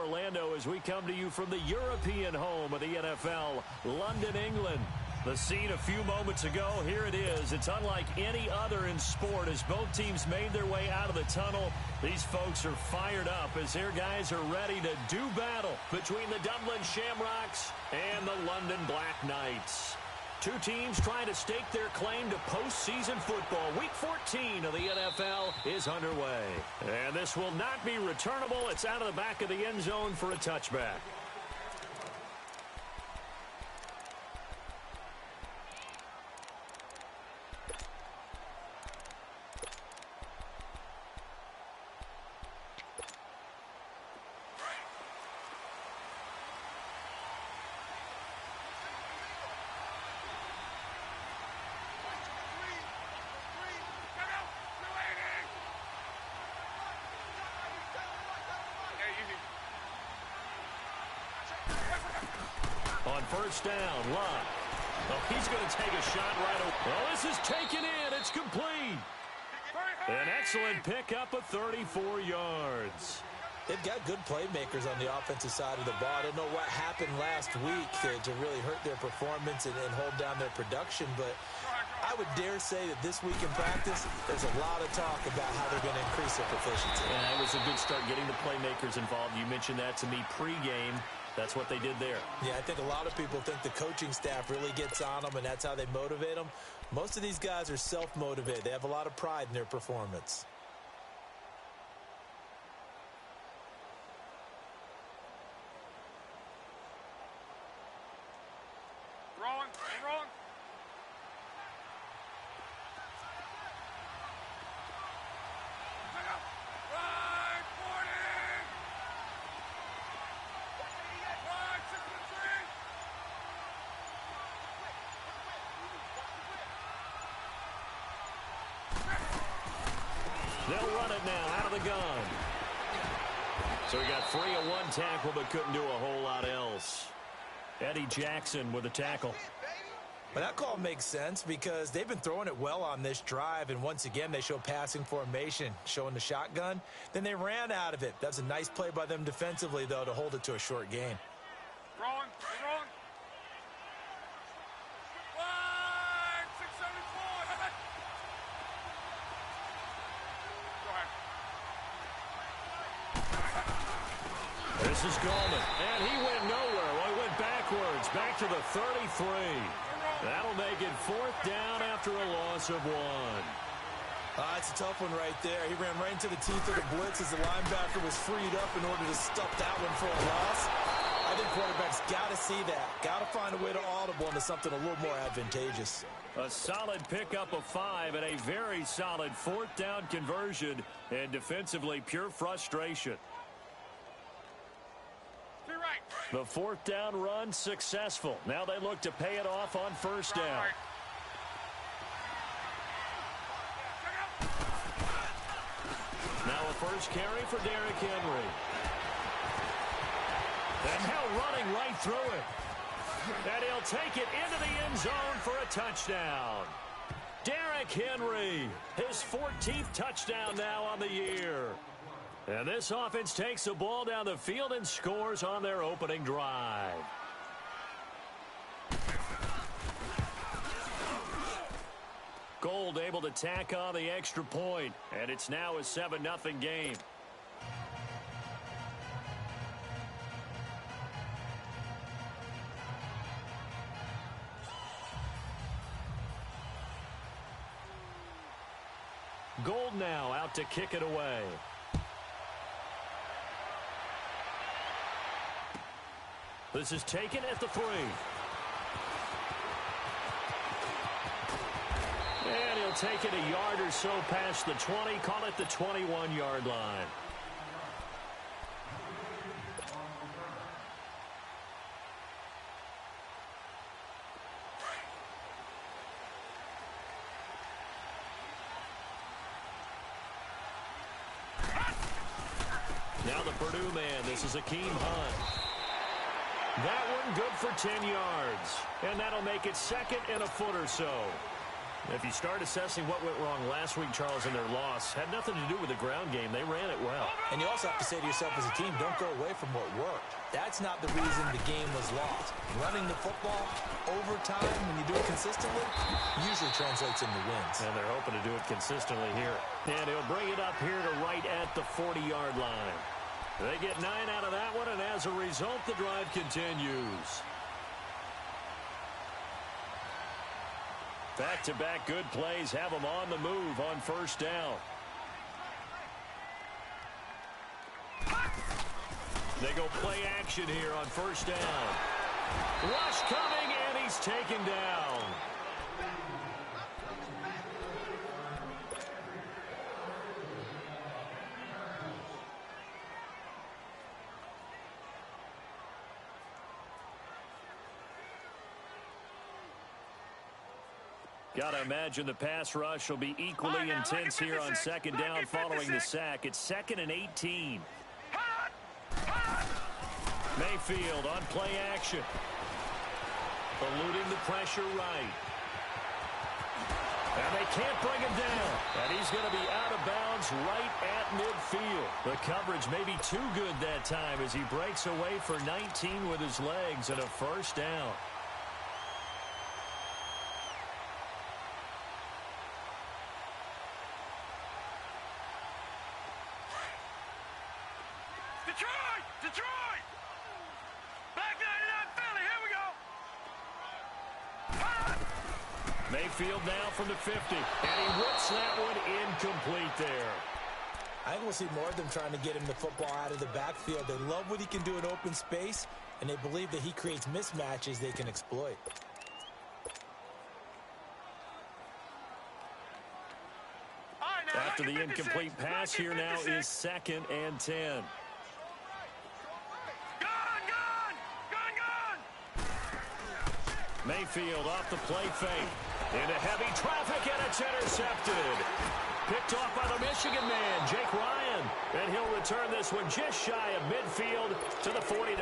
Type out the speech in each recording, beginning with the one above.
Orlando as we come to you from the European home of the NFL, London, England. The scene a few moments ago, here it is. It's unlike any other in sport as both teams made their way out of the tunnel. These folks are fired up as their guys are ready to do battle between the Dublin Shamrocks and the London Black Knights. Two teams trying to stake their claim to postseason football. Week 14 of the NFL is underway. And this will not be returnable. It's out of the back of the end zone for a touchback. On first down, Love. Oh, he's going to take a shot right away. Well, this is taken in. It's complete. An excellent pickup of 34 yards. They've got good playmakers on the offensive side of the ball. I don't know what happened last week to really hurt their performance and hold down their production, but I would dare say that this week in practice, there's a lot of talk about how they're going to increase their proficiency. Yeah, it was a good start getting the playmakers involved. You mentioned that to me pregame. That's what they did there. Yeah, I think a lot of people think the coaching staff really gets on them, and that's how they motivate them. Most of these guys are self-motivated. They have a lot of pride in their performance. Wrong. They'll run it now out of the gun. So he got free of one tackle but couldn't do a whole lot else. Eddie Jackson with a tackle. But that call makes sense because they've been throwing it well on this drive, and once again they show passing formation, showing the shotgun. Then they ran out of it. That's a nice play by them defensively, though, to hold it to a short gain. Wrong. 674. This is Gallman, and he went nowhere. Well, he went backwards, back to the 33. That'll make it fourth down after a loss of one. It's a tough one right there. He ran right into the teeth of the blitz as the linebacker was freed up in order to stop that one for a loss. I think quarterbacks got to see that. Got to find a way to audible into something a little more advantageous. A solid pickup of 5 and a very solid fourth down conversion, and defensively pure frustration. The fourth down run successful. Now they look to pay it off on first down. Now a first carry for Derrick Henry. And now running right through it. And he'll take it into the end zone for a touchdown. Derrick Henry, his 14th touchdown now on the year. And this offense takes the ball down the field and scores on their opening drive. Gold able to tack on the extra point, and it's now a 7-0 game. Gold now out to kick it away. This is taken at the 3. And he'll take it a yard or so past the 20, call it the 21-yard line. Now the Purdue man, this is Akeem Hunt. That one good for 10 yards. And that'll make it second and a foot or so. If you start assessing what went wrong last week, Charles, in their loss, had nothing to do with the ground game. They ran it well. And you also have to say to yourself as a team, don't go away from what worked. That's not the reason the game was lost. Running the football over time, when you do it consistently, usually translates into wins. And they're hoping to do it consistently here. And he'll bring it up here to right at the 40-yard line. They get 9 out of that one, and as a result, the drive continues. Back-to-back good plays have them on the move on first down. They go play action here on first down. Rush coming, and he's taken down. Got to imagine the pass rush will be equally intense here on second down following the sack. It's 2nd and 18. Mayfield on play action. Eluding the pressure right. And they can't bring him down. And he's going to be out of bounds right at midfield. The coverage may be too good that time as he breaks away for 19 with his legs and a first down. Detroit! Back 99 Philly, here we go! Mayfield now from the 50, and he whips that one incomplete there. I think we'll see more of them trying to get him the football out of the backfield. They love what he can do in open space, and they believe that he creates mismatches they can exploit. After the incomplete pass, here now is 2nd and 10. Mayfield off the play fake. Into heavy traffic, and it's intercepted. Picked off by the Michigan man, Jake Ryan. And he'll return this one just shy of midfield to the 49.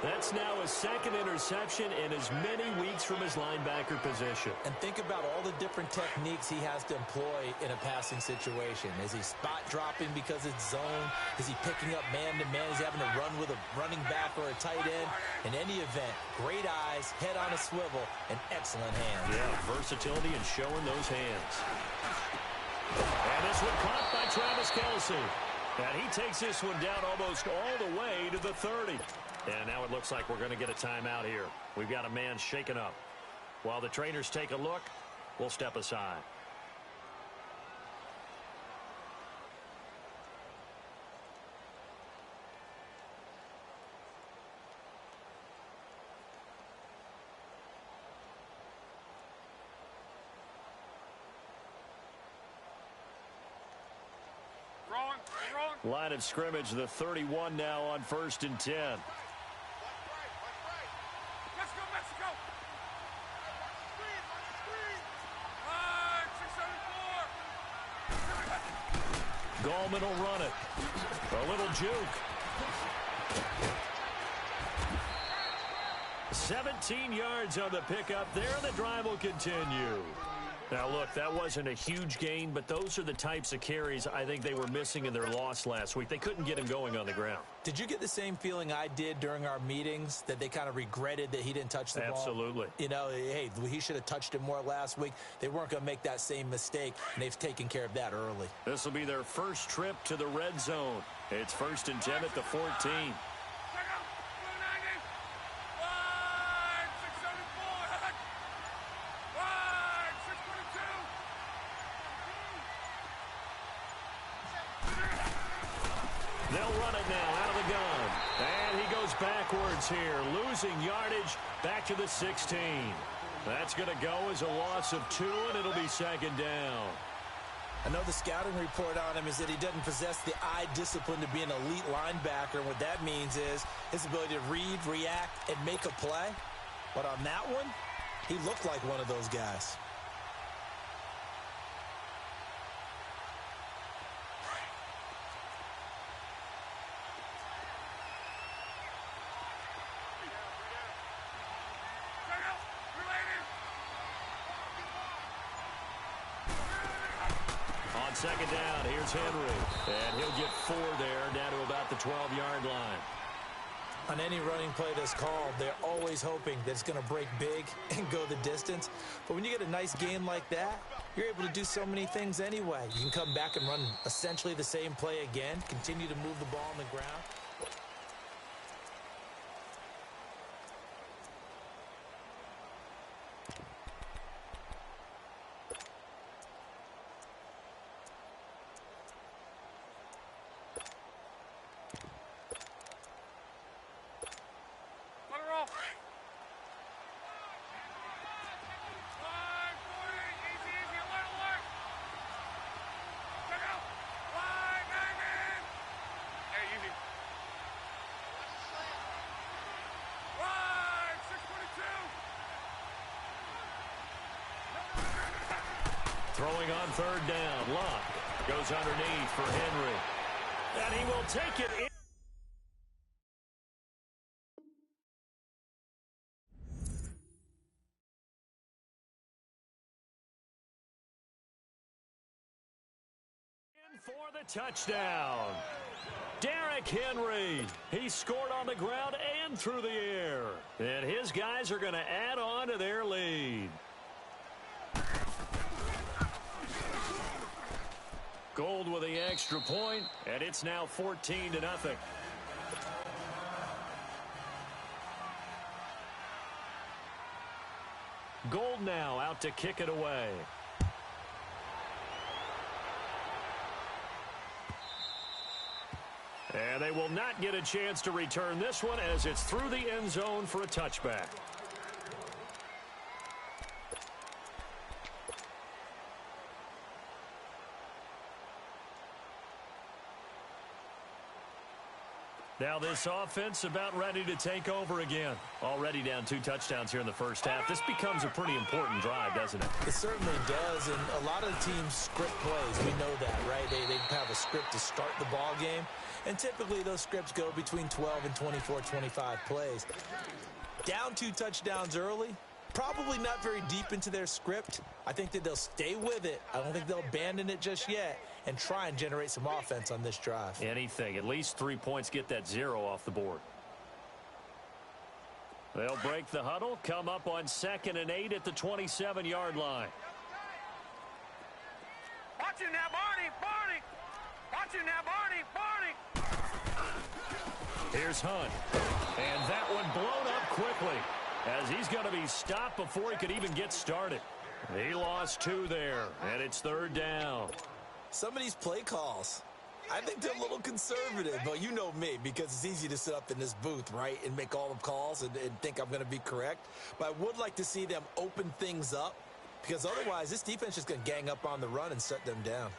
That's now his 2nd interception in as many weeks from his linebacker position. And think about all the different techniques he has to employ in a passing situation. Is he spot dropping because it's zone? Is he picking up man-to-man? Is he having to run with a running back or a tight end? In any event, great eyes, head on a swivel, and excellent hands. Yeah, versatility and showing those hands. And this one caught by Travis Kelce. And he takes this one down almost all the way to the 30. And now it looks like we're going to get a timeout here. We've got a man shaken up. While the trainers take a look, we'll step aside. Line of scrimmage, the 31 now on 1st and 10. Let's go, Mexico! 674! Gallman will run it. A little juke. 17 yards on the pickup there, and the drive will continue. Now, look, that wasn't a huge gain, but those are the types of carries I think they were missing in their loss last week. They couldn't get him going on the ground. Did you get the same feeling I did during our meetings, that they kind of regretted that he didn't touch the ball? Absolutely. You know, hey, he should have touched it more last week. They weren't going to make that same mistake, and they've taken care of that early. This will be their first trip to the red zone. It's 1st and 10 at the 14. They'll run it now out of the gun. And he goes backwards here, losing yardage back to the 16. That's going to go as a loss of 2, and it'll be 2nd down. I know the scouting report on him is that he doesn't possess the eye discipline to be an elite linebacker. And what that means is his ability to read, react, and make a play. But on that one, he looked like one of those guys. On second down, here's Henry. And he'll get 4 there, down to about the 12-yard line. On any running play that's called, they're always hoping that it's going to break big and go the distance. But when you get a nice game like that, you're able to do so many things anyway. You can come back and run essentially the same play again, continue to move the ball on the ground. Throwing on third down, Luck goes underneath for Henry. And he will take it in. For the touchdown. Derrick Henry. He scored on the ground and through the air. And his guys are going to add on to their lead. Gold with the extra point, and it's now 14-0. Gold now out to kick it away. And they will not get a chance to return this one as it's through the end zone for a touchback. Now this offense about ready to take over again. Already down 2 touchdowns here in the first half. This becomes a pretty important drive, doesn't it? It certainly does, and a lot of the teams script plays. We know that, right? They have a script to start the ball game, and typically those scripts go between 12 and 24, 25 plays. Down 2 touchdowns early, probably not very deep into their script. I think that they'll stay with it. I don't think they'll abandon it just yet and try and generate some offense on this drive. Anything. At least 3 points, get that 0 off the board. They'll break the huddle, come up on 2nd and 8 at the 27-yard line. Watch it now, Barney! Barney! Watch it now, Barney! Barney! Here's Hunt. And that one blown up quickly as he's going to be stopped before he could even get started. He lost 2 there, and it's 3rd down. Some of these play calls, I think they're a little conservative, but you know me, because it's easy to sit up in this booth, right, and make all the calls and think I'm going to be correct. But I would like to see them open things up, because otherwise this defense is going to gang up on the run and shut them down.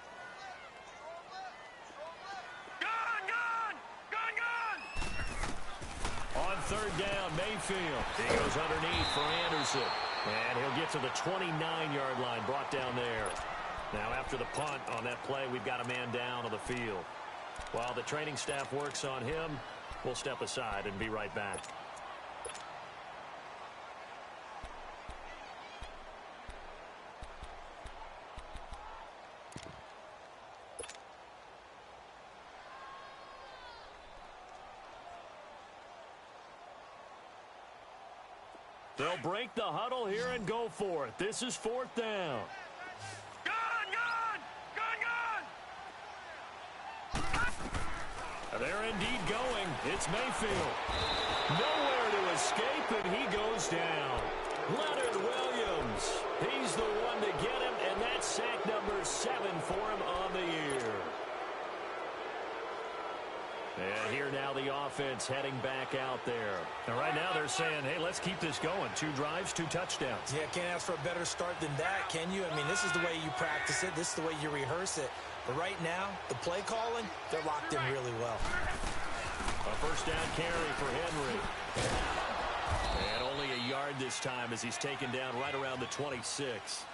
On 3rd down, Mayfield. He goes underneath for Anderson. And he'll get to the 29-yard line, brought down there. Now after the punt on that play, we've got a man down on the field. While the training staff works on him, we'll step aside and be right back. They'll break the huddle here and go for it. This is 4th down. They're indeed going. It's Mayfield. Nowhere to escape, and he goes down. Leonard Williams. He's the one to get him, and that's sack number 7 for him on the year. And here now the offense heading back out there. And right now they're saying, hey, let's keep this going. 2 drives, 2 touchdowns. Yeah, can't ask for a better start than that, can you? I mean, this is the way you practice it. This is the way you rehearse it. But right now, the play calling, they're locked in really well. A 1st down carry for Henry. And only a yard this time as he's taken down right around the 26.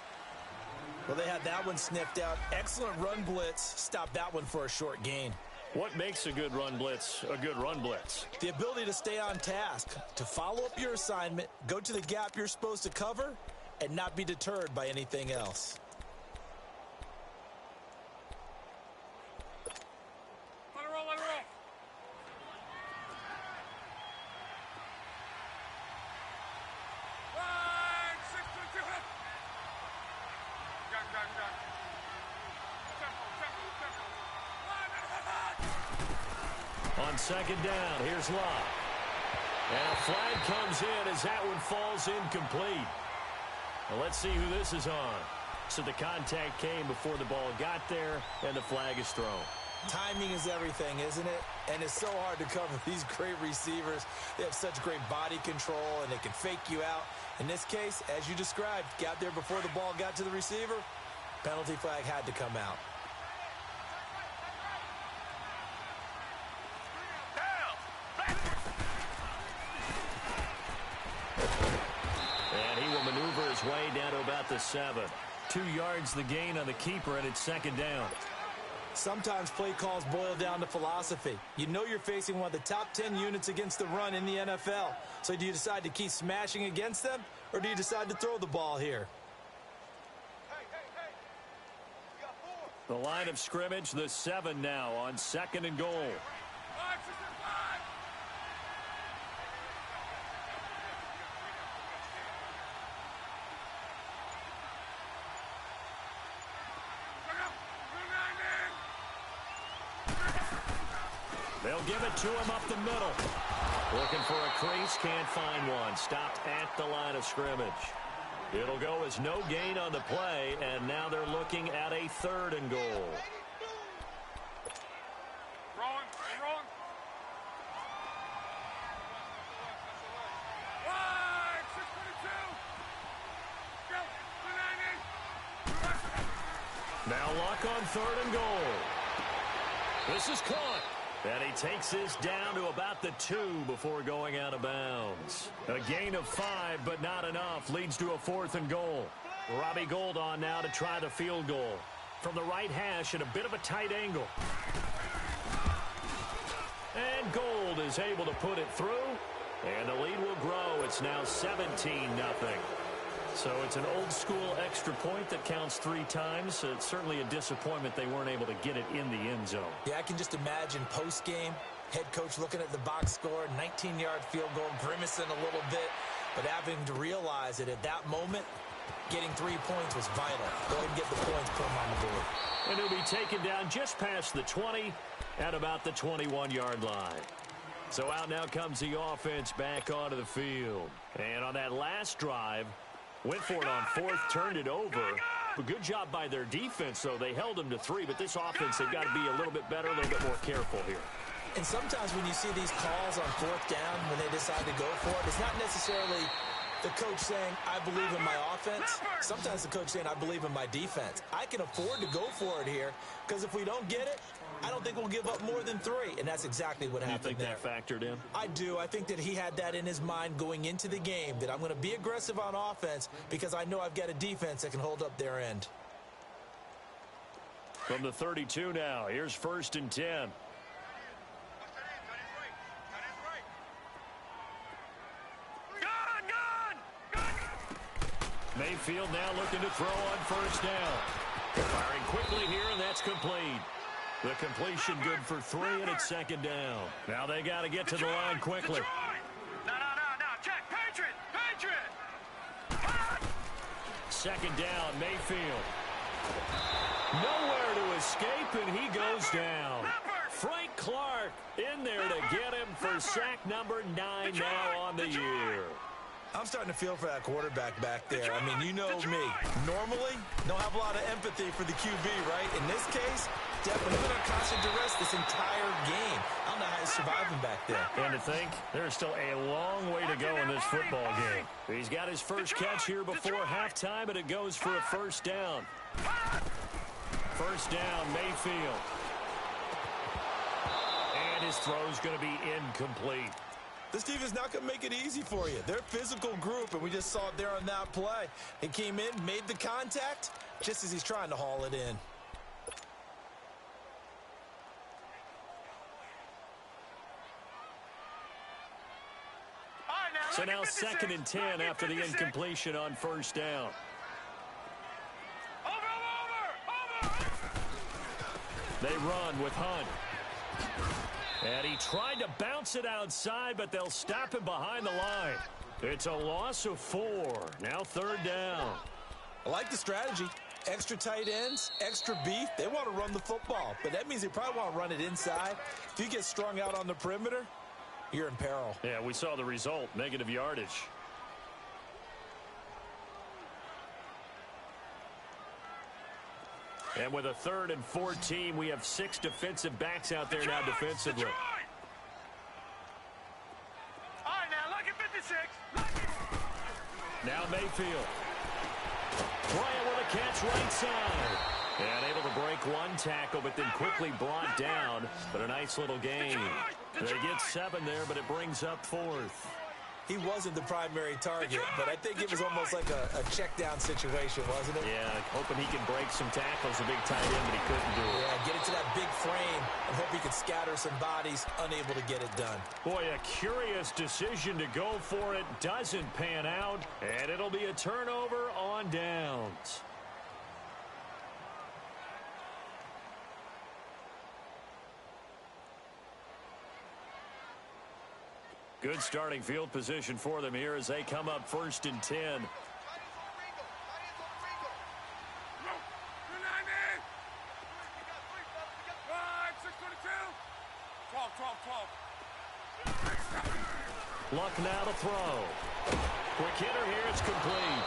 Well, they had that one sniffed out. Excellent run blitz. Stopped that one for a short gain. What makes a good run blitz a good run blitz? The ability to stay on task, to follow up your assignment, go to the gap you're supposed to cover, and not be deterred by anything else. on second down. Here's Locke. And a flag comes in as that one falls incomplete. Well, let's see who this is on. So the contact came before the ball got there, and the flag is thrown. Timing is everything, isn't it? And it's so hard to cover these great receivers. They have such great body control, and they can fake you out. In this case, as you described, got there before the ball got to the receiver. Penalty flag had to come out. And he will maneuver his way down to about the 7. 2 yards the gain on the keeper, and it's second down. Sometimes play calls boil down to philosophy. You know you're facing one of the top 10 units against the run in the NFL. So do you decide to keep smashing against them, or do you decide to throw the ball here? The line of scrimmage, the 7 now on second and goal. They'll give it to him up the middle. Looking for a crease, can't find one. Stopped at the line of scrimmage. It'll go as no gain on the play, and now they're looking at a 3rd and goal. Wrong. Wide, 622. Now Locke on 3rd and goal. This is caught. And he takes this down to about the 2 before going out of bounds. A gain of 5, but not enough. Leads to a 4th and goal. Robbie Gould on now to try the field goal. From the right hash at a bit of a tight angle. And Gould is able to put it through. And the lead will grow. It's now 17-0. So it's an old-school extra point that counts 3 times. So it's certainly a disappointment they weren't able to get it in the end zone. Yeah, I can just imagine post-game, head coach looking at the box score, 19-yard field goal, grimacing a little bit, but having to realize that at that moment, getting 3 points was vital. Go ahead and get the points, put them on the board. And it'll be taken down just past the 20 at about the 21-yard line. So out now comes the offense back onto the field. And on that last drive, went for it on 4th, turned it over. But good job by their defense, though. They held them to 3, but this offense, they've got to be a little bit better, a little bit more careful here. And sometimes when you see these calls on 4th down, when they decide to go for it, it's not necessarily the coach saying, I believe in my offense. Sometimes the coach saying, I believe in my defense. I can afford to go for it here, because if we don't get it, I don't think we'll give up more than 3, and that's exactly what happened there. You think that factored in? I do. I think that he had that in his mind going into the game, that I'm going to be aggressive on offense because I know I've got a defense that can hold up their end. From the 32 now, here's 1st and 10. Mayfield now looking to throw on 1st down. Firing quickly here, and that's complete. The completion good for 3, and it's 2nd down. Now they got to get to the line quickly. No. Check. Patriot. 2nd down, Mayfield. Nowhere to escape, and he goes down. Frank Clark in there to get him for sack number 9 now on the year. I'm starting to feel for that quarterback back there. I mean, you know me. Normally, don't have a lot of empathy for the QB, right? In this case, definitely been under constant duress this entire game. I don't know how he's surviving back there. And to think, there's still a long way to go in this football game. He's got his first catch here before halftime, and it goes for a 1st down. 1st down, Mayfield. And his throw's going to be incomplete. This team is not going to make it easy for you. They're a physical group, and we just saw it there on that play. He came in, made the contact, just as he's trying to haul it in. So now 2nd and 10 after the incompletion on 1st down. Over. They run with Hunt. And he tried to bounce it outside, but they'll stop him behind the line. It's a loss of 4. Now 3rd down. I like the strategy. Extra tight ends, extra beef, they want to run the football. But that means they probably want to run it inside. If you get strung out on the perimeter, you're in peril. Yeah, we saw the result, negative yardage. And with a 3rd and 14, we have 6 defensive backs out there now defensively. All right, now, look at 56. Now Mayfield. Bryant with a catch right side. And able to break one tackle, but then quickly brought down. But a nice little gain. They get 7 there, but it brings up 4th. He wasn't the primary target, but I think it was almost like a check-down situation, wasn't it? Yeah, hoping he can break some tackles, a big tight end, but he couldn't do it. Yeah, get it to that big frame and hope he could scatter some bodies, unable to get it done. Boy, a curious decision to go for it. Doesn't pan out, and it'll be a turnover on downs. Good starting field position for them here as they come up 1st and 10. Luck now to throw. Quick hitter here, it's complete.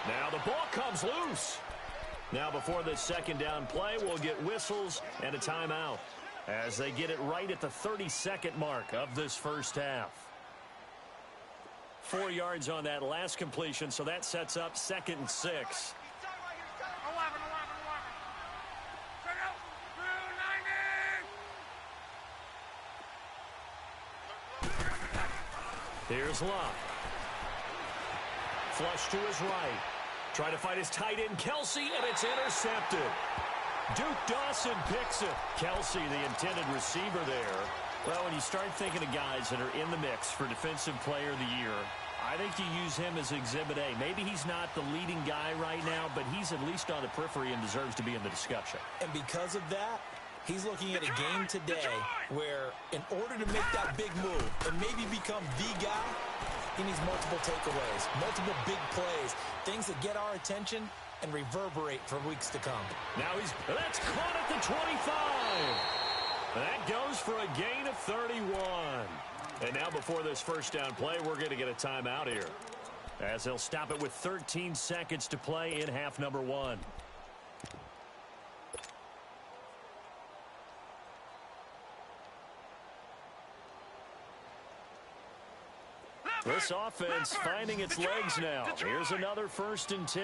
Now the ball comes loose. Now before this 2nd down play, we'll get whistles and a timeout as they get it right at the 32nd mark of this first half. 4 yards on that last completion, so that sets up 2nd and 6. Here's Luck. Flush to his right. Trying to find his tight end, Kelsey, and it's intercepted. Duke Dawson picks it. Kelsey, the intended receiver there. Well, when you start thinking of guys that are in the mix for Defensive Player of the Year, I think you use him as Exhibit A. Maybe he's not the leading guy right now, but he's at least on the periphery and deserves to be in the discussion. And because of that, he's looking at a game today where in order to make that big move and maybe become the guy, he needs multiple takeaways, multiple big plays, things that get our attention and reverberate for weeks to come. Now that's caught at the 25. That goes for a gain of 31. And now before this first down play, we're going to get a timeout here, as they'll stop it with 13 seconds to play in half number 1. This offense finding its legs now. Here's another 1st and 10.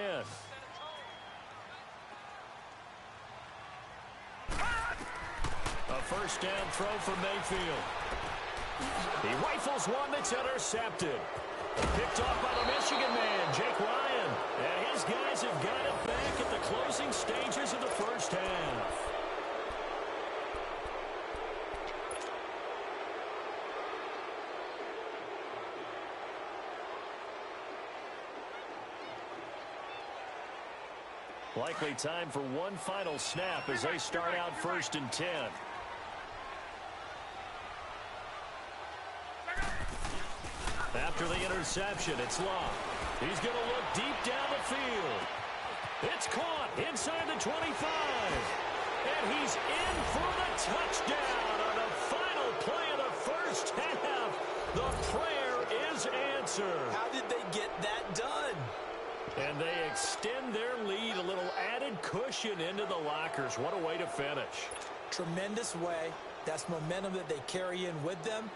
A first down throw for Mayfield. He rifles one that's intercepted. Picked off by the Michigan man, Jake Ryan. And his guys have got it back at the closing stages of the first half. Likely time for one final snap as they start out 1st and 10. After the interception, it's Long. He's going to look deep down the field. It's caught inside the 25. And he's in for the touchdown on the final play of the first half. The prayer is answered. How did they get that done? And they extend their lead, a little added cushion into the lockers. What a way to finish. Tremendous way. That's momentum that they carry in with them.